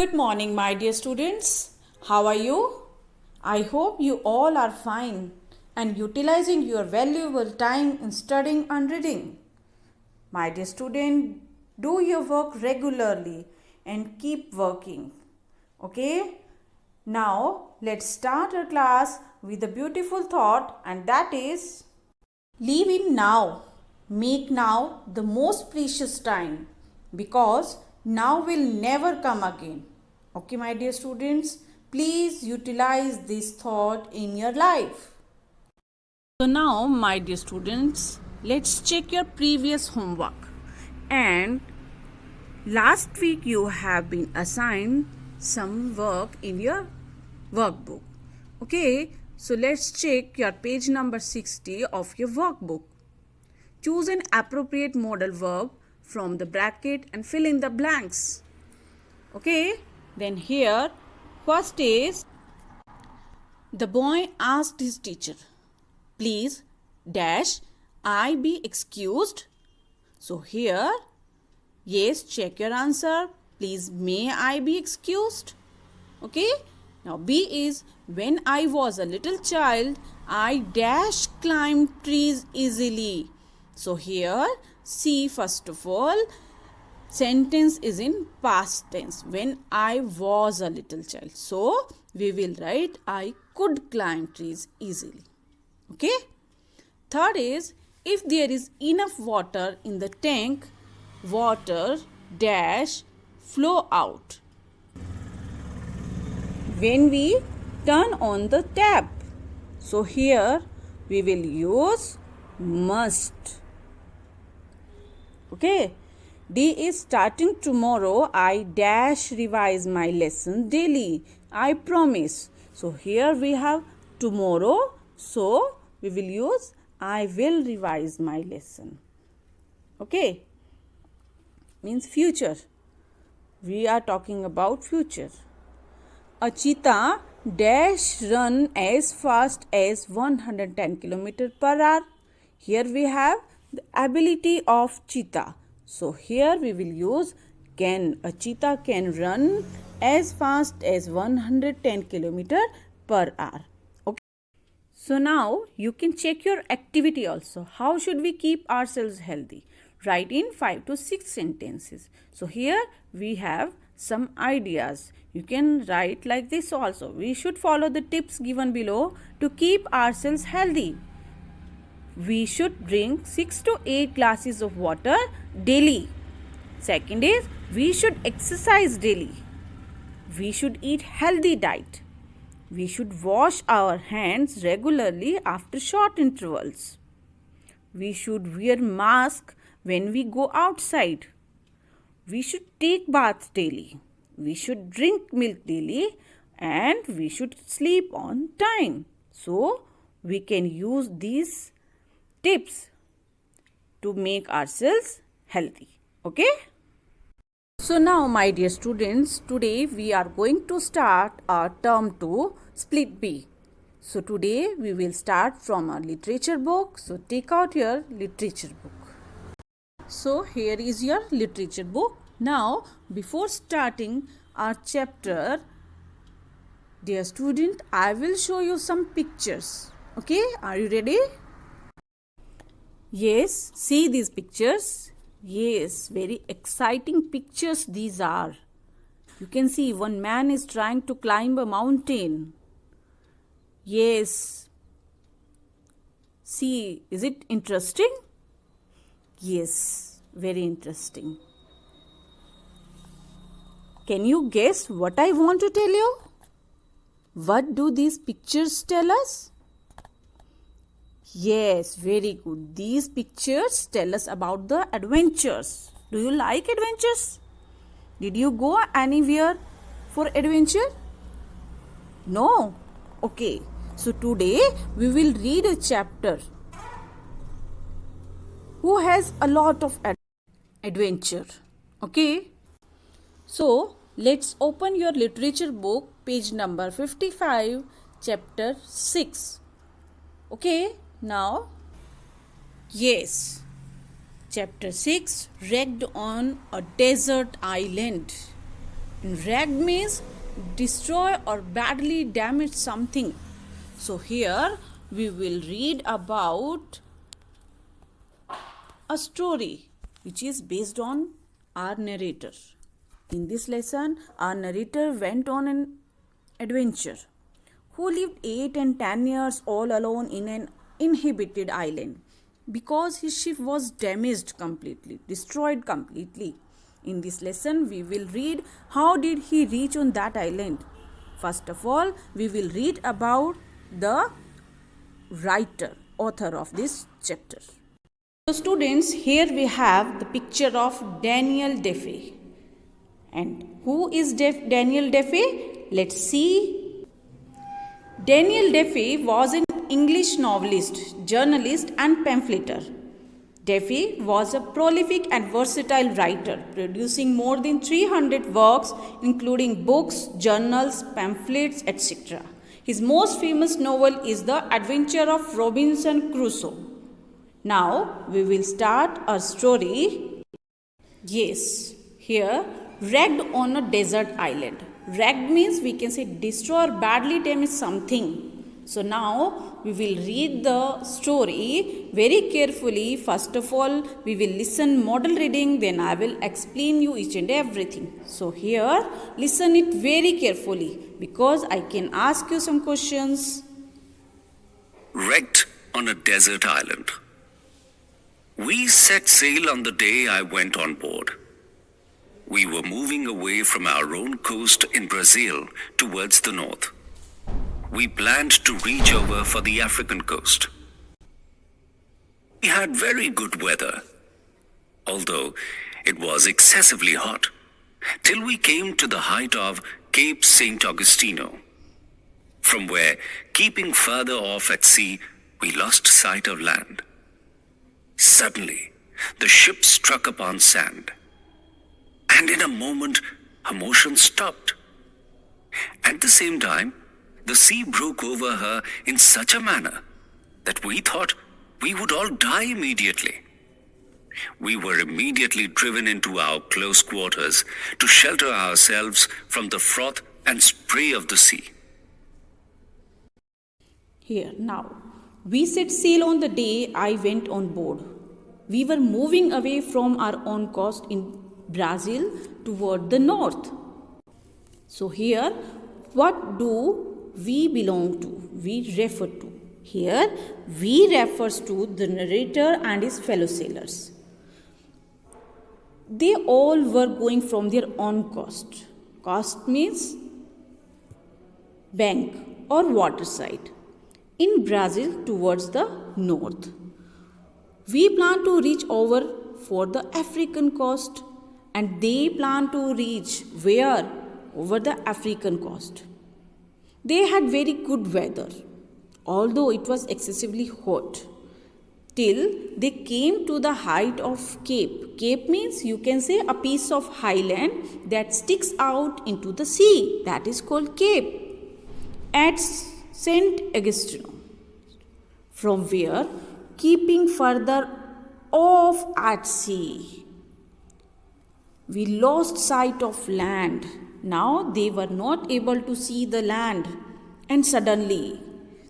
Good morning, my dear students. How are you? I hope you all are fine and utilizing your valuable time in studying and reading. My dear student, do your work regularly and keep working. Okay? Now, let's start our class with a beautiful thought, and that is live in now. Make now the most precious time because now will never come again. Okay, my dear students, please utilize this thought in your life. So, now, my dear students, let's check your previous homework. And last week, you have been assigned some work in your workbook. Okay, so let's check your page number 60 of your workbook. Choose an appropriate modal verb from the bracket and fill in the blanks. Okay, then here, first is the boy asked his teacher, please, dash, I be excused? So here, yes, check your answer. Please, may I be excused? Okay, now B is when I was a little child, I dash climbed trees easily. So here, C first of all, sentence is in past tense when I was a little child. So we will write I could climb trees easily. Okay. Third is if there is enough water in the tank, water dash flow out. When we turn on the tap. So here we will use must. Okay. D is starting tomorrow. I dash revise my lesson daily. I promise. So here we have tomorrow. So we will use I will revise my lesson. Okay. Means future. We are talking about future. A cheetah dash run as fast as 110 km per hour. Here we have the ability of cheetah. So here we will use can. A cheetah can run as fast as 110 km per hour. Okay. So now you can check your activity also. How should we keep ourselves healthy? Write in 5 to 6 sentences. So here we have some ideas. You can write like this also. We should follow the tips given below to keep ourselves healthy. We should drink 6 to 8 glasses of water daily. Second is we should exercise daily. We should eat healthy diet. We should wash our hands regularly after short intervals. We should wear mask when we go outside. We should take bath daily. We should drink milk daily and we should sleep on time. So we can use these tips to make ourselves healthy. Okay. So now my dear students, today we are going to start our term 2 split B. So today we will start from our literature book. So take out your literature book. So here is your literature book. Now before starting our chapter, dear student, I will show you some pictures. Okay, are you ready? Yes, see these pictures. Yes, very exciting pictures these are. You can see one man is trying to climb a mountain. Yes. See, is it interesting? Yes, very interesting. Can you guess what I want to tell you? What do these pictures tell us? Yes, very good. These pictures tell us about the adventures. Do you like adventures? Did you go anywhere for adventure? No? Okay. So today we will read a chapter who has a lot of adventure. Okay. So let's open your literature book, page number 55, chapter 6. Okay. Now, yes, chapter 6, wrecked on a desert island. Wrecked means destroy or badly damage something. So here we will read about a story which is based on our narrator. In this lesson, our narrator went on an adventure who lived 8 and 10 years all alone in an inhabited island because his ship was damaged completely, destroyed completely. In this lesson, we will read how did he reach on that island. First of all, we will read about the author of this chapter. So students, here we have the picture of Daniel Defoe. And who is Daniel Defoe? Let's see. Daniel Defoe was an English novelist, journalist and pamphleteer. Defoe was a prolific and versatile writer, producing more than 300 works, including books, journals, pamphlets, etc. His most famous novel is The Adventure of Robinson Crusoe. Now, we will start our story. Yes, here, wrecked on a desert island. Wrecked means we can say destroy or badly damage something. So now we will read the story very carefully. First of all, we will listen model reading, then I will explain you each and everything. So here, listen it very carefully because I can ask you some questions. Wrecked on a desert island. We set sail on the day I went on board. We were moving away from our own coast in Brazil towards the north. We planned to reach over for the African coast. We had very good weather, although it was excessively hot, till we came to the height of Cape St. Augustino, from where, keeping further off at sea, we lost sight of land. Suddenly, the ship struck upon sand, and in a moment, her motion stopped. At the same time, the sea broke over her in such a manner that we thought we would all die immediately. We were immediately driven into our close quarters to shelter ourselves from the froth and spray of the sea. Here, now, we set sail on the day I went on board. We were moving away from our own coast in Brazil toward the north. So here, what do we belong to? We refer to. Here, we refers to the narrator and his fellow sailors. They all were going from their own coast. Coast means bank or waterside. In Brazil towards the north. We plan to reach over for the African coast and they plan to reach where? Over the African coast. They had very good weather, although it was excessively hot, till they came to the height of Cape. Cape means you can say a piece of highland that sticks out into the sea. That is called Cape. At St. Augustino, from where, keeping further off at sea, we lost sight of land. Now they were not able to see the land, and suddenly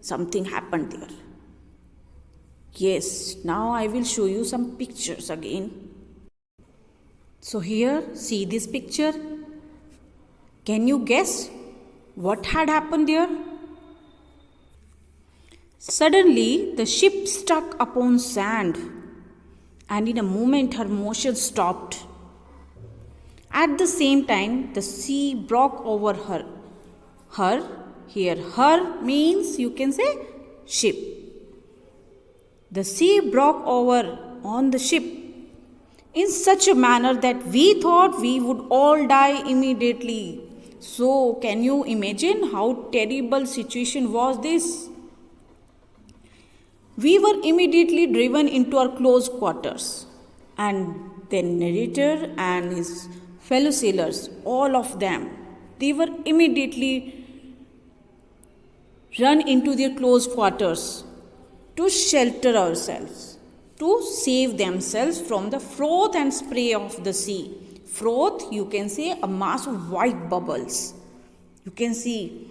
something happened there. Yes, now I will show you some pictures again. So here, see this picture. Can you guess what had happened there? Suddenly, the ship struck upon sand, and in a moment her motion stopped. At the same time, the sea broke over her. Her means you can say ship. The sea broke over on the ship in such a manner that we thought we would all die immediately. So, can you imagine how terrible situation was this? We were immediately driven into our close quarters, and the narrator and his fellow sailors, all of them, they were immediately run into their close quarters to shelter ourselves, to save themselves from the froth and spray of the sea. Froth, you can say a mass of white bubbles. You can see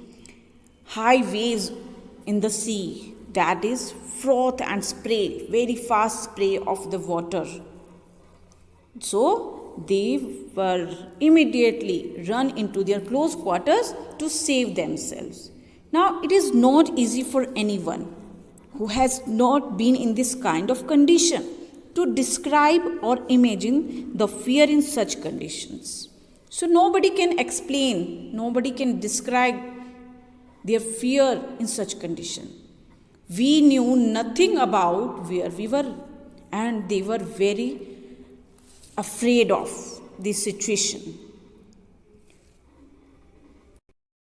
high waves in the sea. That is froth and spray, very fast spray of the water. So they were immediately run into their close quarters to save themselves. Now it is not easy for anyone who has not been in this kind of condition to describe or imagine the fear in such conditions. So nobody can explain, nobody can describe their fear in such condition. We knew nothing about where we were, and they were very afraid of this situation.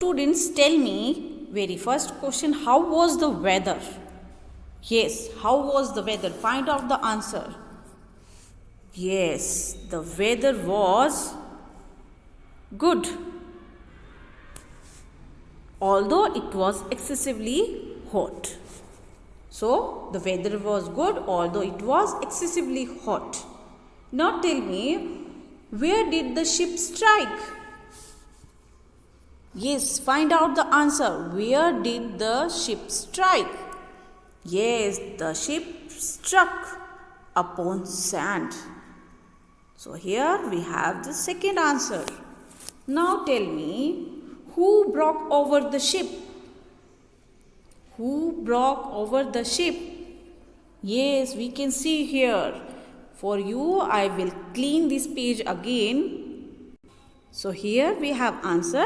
Students, tell me, very first question, how was the weather? Yes, how was the weather? Find out the answer. Yes, the weather was good, although it was excessively hot. So, the weather was good, although it was excessively hot. Now tell me, where did the ship strike? Yes, find out the answer. Where did the ship strike? Yes, the ship struck upon sand. So here we have the second answer. Now tell me, who broke over the ship? Who broke over the ship? Yes, we can see here. For you, I will clean this page again. So here we have answer.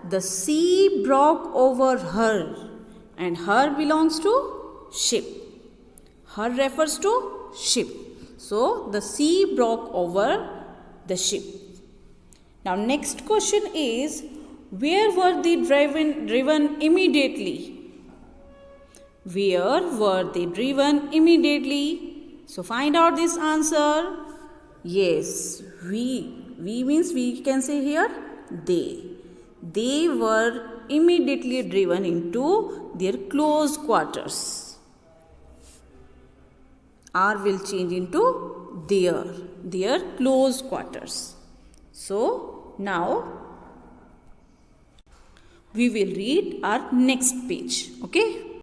The sea broke over her, and her belongs to ship. Her refers to ship. So the sea broke over the ship. Now next question is, where were they driven immediately? Where were they driven immediately? So find out this answer. Yes, we means we can say here they. They were immediately driven into their close quarters. R will change into their close quarters. So now we will read our next page. Okay.